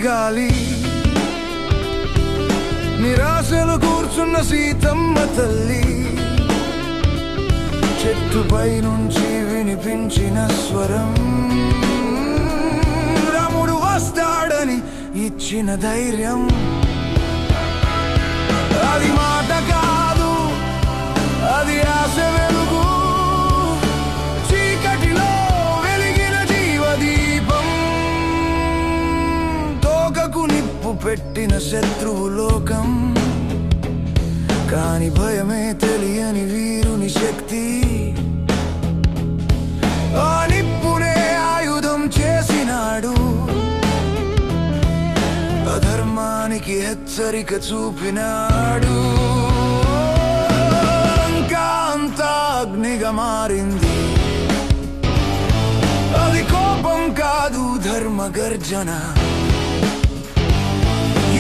గాలి నిరాశలు కూర్చున్న సీతమ్మ తల్లి చెట్టుపై నుంచి వినిపించిన స్వరం రాముడు వస్తాడని ఇచ్చిన ధైర్యం అది మాట కాదు అది ఆశ వెలుగు చీకటిలో వెలిగిన జీవదీపం తోకకు నిప్పు పెట్టిన శత్రువు లోకం కాని భయమే తెలియని వీరుని శక్తి ఆ నిప్పునే ఆయుధం చేసినాడు అధర్మానికి హెచ్చరిక చూపినాడు ఇంకా అంతా అగ్నిగా మారింది అది కోపం కాదు ధర్మ గర్జన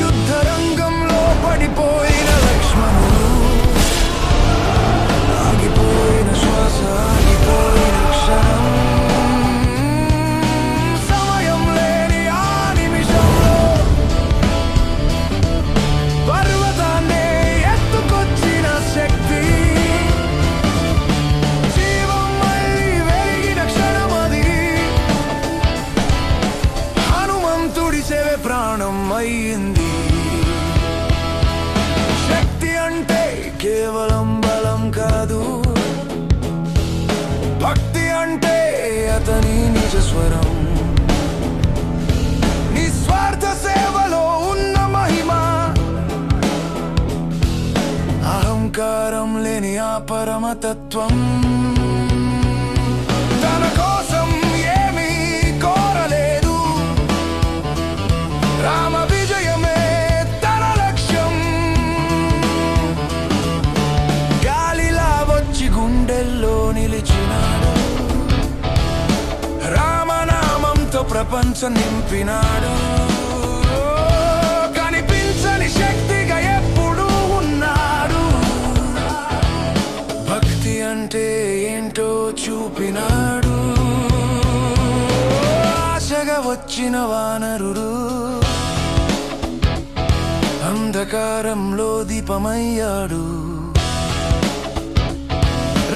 యుద్ధ రంగంలో పడిపోయిన లక్ష్మణుడు ఆగిపోయిన శ్వాస ఆగిపోయిన క్షణం సమయం లేని ఆ నిమిషంలో పర్వతాన్నే ఎత్తుకొచ్చిన శక్తి జీవం మళ్ళీ వెలిగిన క్షణమది హనుమంతుడి సేవ ప్రాణం అయింది శక్తి అంటే కేవలం బలం కాదు భక్తి అంటే అతని నిజ స్వరం నిస్వార్థ సేవలో ఉన్న మహిమ అహంకారం లేని ఆ పరమతత్వం తన కోసం ఏమీ కోరలేదు రామ విజయమే తన లక్ష్యం గాలిలా వచ్చి గుండెల్లో నిలిచినాడు రామనామంతో ప్రపంచం నింపినాడు కనిపించని శక్తిగా ఎప్పుడూ ఉన్నాడు భక్తి అంటే ఏంటో చూపినాడు ఆశగా వచ్చిన వానరుడు అంధకారంలో దీపమయ్యాడు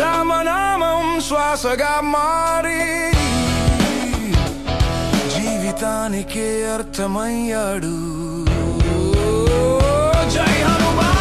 రామనామం శ్వాసగా మారి జీవితానికే అర్థమయ్యాడు జై హనుమాన్